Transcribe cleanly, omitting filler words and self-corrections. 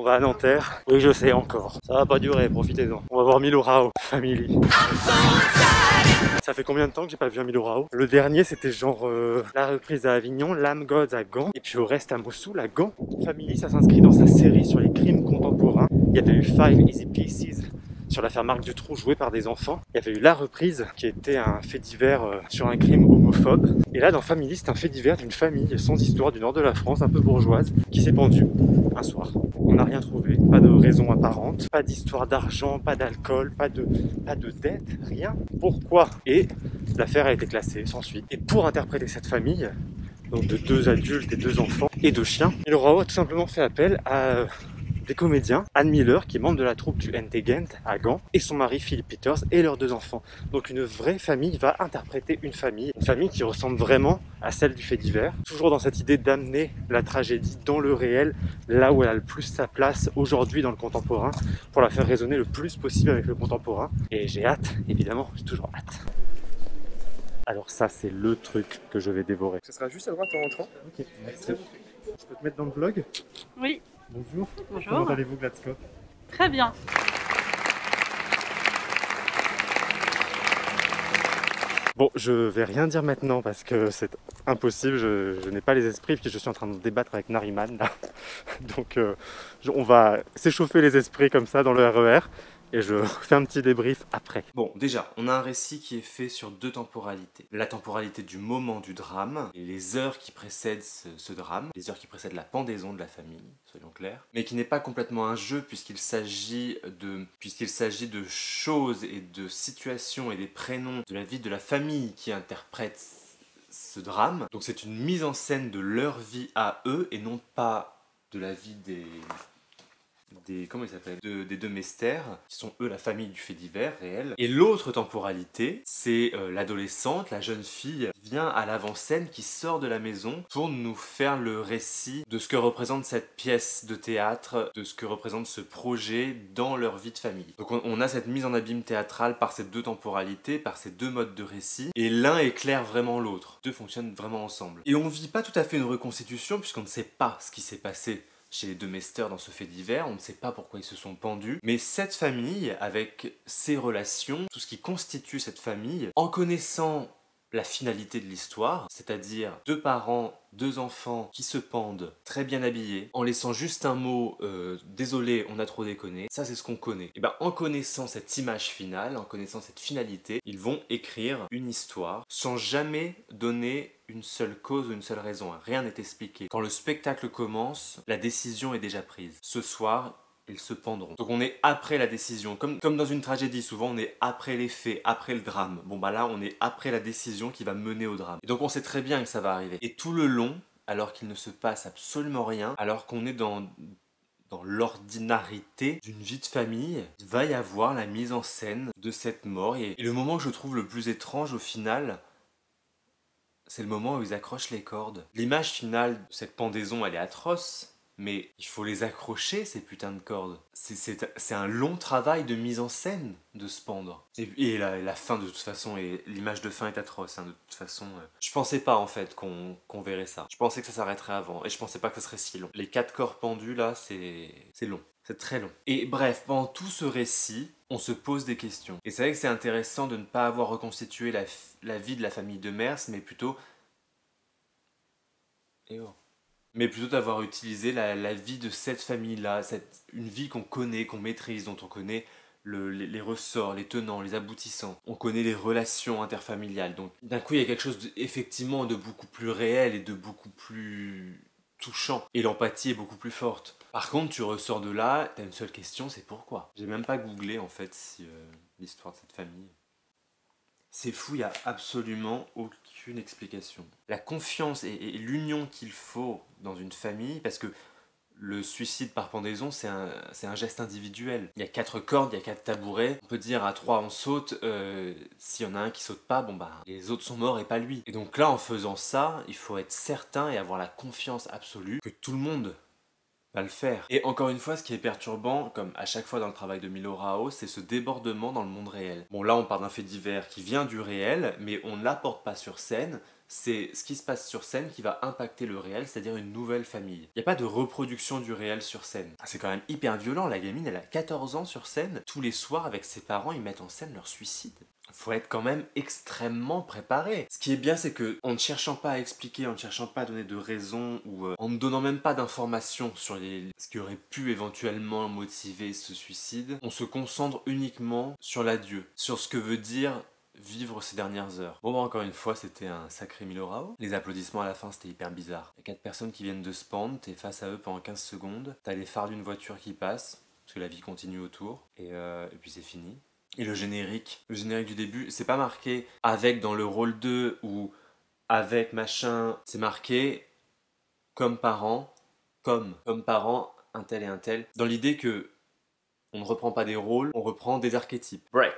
va à Nanterre. Oui, je sais encore. Ça va pas durer, profitez-en. On va voir Milo Rao, Family. Ça fait combien de temps que j'ai pas vu un Milo Rao? Le dernier, c'était genre la reprise à Avignon, Lamb Gods à Gand, et puis au reste à Mossoul, à Gand. Family, ça s'inscrit dans sa série sur les crimes contemporains. Il y avait eu Five Easy Pieces sur l'affaire Marc Dutroux jouée par des enfants. Il y avait eu La Reprise qui était un fait divers sur un crime homophobe. Et là dans Family, c'est un fait divers d'une famille sans histoire du nord de la France, un peu bourgeoise, qui s'est pendue un soir. On n'a rien trouvé, pas de raison apparente, pas d'histoire d'argent, pas d'alcool, pas de dette, rien. Pourquoi? Et l'affaire a été classée sans suite. Et pour interpréter cette famille, donc de 2 adultes et 2 enfants et 2 chiens, Milo Rao a tout simplement fait appel à des comédiens, Anne Miller qui est membre de la troupe du NT Gent à Gand et son mari Philippe Peters et leurs 2 enfants. Donc une vraie famille va interpréter une famille qui ressemble vraiment à celle du fait divers, toujours dans cette idée d'amener la tragédie dans le réel, là où elle a le plus sa place aujourd'hui dans le contemporain, pour la faire résonner le plus possible avec le contemporain. Et j'ai hâte, évidemment, j'ai toujours hâte. Alors ça c'est le truc que je vais dévorer. Ce sera juste à droite en rentrant. Ok, merci. Je peux te mettre dans le vlog? Oui. Bonjour. Bonjour. Comment allez-vous, Gladscope? Très bien. Bon, je vais rien dire maintenant parce que c'est impossible, je n'ai pas les esprits puis je suis en train de débattre avec Nariman là. Donc on va s'échauffer les esprits comme ça dans le RER et je fais un petit débrief après. Bon, déjà, on a un récit qui est fait sur 2 temporalités. La temporalité du moment du drame, et les heures qui précèdent ce drame, les heures qui précèdent la pendaison de la famille, soyons clairs, mais qui n'est pas complètement un jeu puisqu'il s'agit de choses et de situations et des prénoms de la vie de la famille qui interprètent ce drame. Donc c'est une mise en scène de leur vie à eux et non pas de la vie des comment ils s'appellent, des 2 mestères, qui sont eux la famille du fait divers réel. Et l'autre temporalité, c'est l'adolescente, la jeune fille, qui vient à l'avant-scène, qui sort de la maison pour nous faire le récit de ce que représente cette pièce de théâtre, de ce que représente ce projet dans leur vie de famille. Donc on a cette mise en abîme théâtrale par ces 2 temporalités, par ces 2 modes de récit, et l'un éclaire vraiment l'autre. 2 fonctionnent vraiment ensemble. Et on vit pas tout à fait une reconstitution, puisqu'on ne sait pas ce qui s'est passé chez les 2 mestères dans ce fait divers, on ne sait pas pourquoi ils se sont pendus, mais cette famille, avec ses relations, tout ce qui constitue cette famille, en connaissant la finalité de l'histoire, c'est-à-dire 2 parents, 2 enfants qui se pendent, très bien habillés, en laissant juste un mot désolé, on a trop déconné, ça c'est ce qu'on connaît. Et bien en connaissant cette image finale, en connaissant cette finalité, ils vont écrire une histoire sans jamais donner une seule cause ou une seule raison, rien n'est expliqué. Quand le spectacle commence, la décision est déjà prise. Ce soir, ils se pendront. Donc on est après la décision, comme dans une tragédie, souvent on est après les faits, après le drame. Bon bah là on est après la décision qui va mener au drame. Et donc on sait très bien que ça va arriver. Et tout le long, alors qu'il ne se passe absolument rien, alors qu'on est dans l'ordinarité d'une vie de famille, il va y avoir la mise en scène de cette mort. Et le moment que je trouve le plus étrange au final, c'est le moment où ils accrochent les cordes. L'image finale de cette pendaison, elle est atroce, mais il faut les accrocher, ces putains de cordes. C'est un long travail de mise en scène de se pendre. Et la fin, de toute façon, et l'image de fin est atroce, hein, de toute façon. Je pensais pas, en fait, qu'on verrait ça. Je pensais que ça s'arrêterait avant, et je pensais pas que ça serait si long. Les 4 corps pendus, là, c'est long. C'est très long. Et bref, pendant tout ce récit, on se pose des questions. Et c'est vrai que c'est intéressant de ne pas avoir reconstitué la vie de la famille de Mers, mais plutôt... Mais plutôt d'avoir utilisé la vie de cette famille-là, une vie qu'on connaît, qu'on maîtrise, dont on connaît les ressorts, les tenants, les aboutissants. On connaît les relations interfamiliales. Donc d'un coup, il y a quelque chose effectivement de beaucoup plus réel et de beaucoup plus touchant. Et l'empathie est beaucoup plus forte. Par contre, tu ressors de là, t'as une seule question, c'est pourquoi. J'ai même pas googlé en fait l'histoire de cette famille. C'est fou, il n'y a absolument aucune explication. La confiance et l'union qu'il faut dans une famille, parce que le suicide par pendaison, c'est un geste individuel. Il y a 4 cordes, il y a 4 tabourets. On peut dire à 3 on saute, s'il y en a un qui saute pas, bon bah les autres sont morts et pas lui. Et donc là, en faisant ça, il faut être certain et avoir la confiance absolue que tout le monde va le faire. Et encore une fois, ce qui est perturbant, comme à chaque fois dans le travail de Milo Rao, c'est ce débordement dans le monde réel. Bon là, on parle d'un fait divers qui vient du réel, mais on ne l'apporte pas sur scène, c'est ce qui se passe sur scène qui va impacter le réel, c'est-à-dire une nouvelle famille. Il n'y a pas de reproduction du réel sur scène. C'est quand même hyper violent, la gamine elle a 14 ans sur scène, tous les soirs avec ses parents ils mettent en scène leur suicide. Faut être quand même extrêmement préparé. Ce qui est bien, c'est que en ne cherchant pas à expliquer, en ne cherchant pas à donner de raisons ou en ne donnant même pas d'informations sur ce qui aurait pu éventuellement motiver ce suicide, on se concentre uniquement sur l'adieu, sur ce que veut dire vivre ces dernières heures. Bon, bah, encore une fois, c'était un sacré Milorao. Les applaudissements à la fin, c'était hyper bizarre. Il y a 4 personnes qui viennent de spawn, t'es face à eux pendant 15 secondes, t'as les phares d'une voiture qui passent, parce que la vie continue autour, et puis c'est fini. Et le générique du début, c'est pas marqué avec dans le rôle 2 ou avec machin, c'est marqué comme parent, comme parent, un tel et un tel, dans l'idée que on ne reprend pas des rôles, on reprend des archétypes. Break.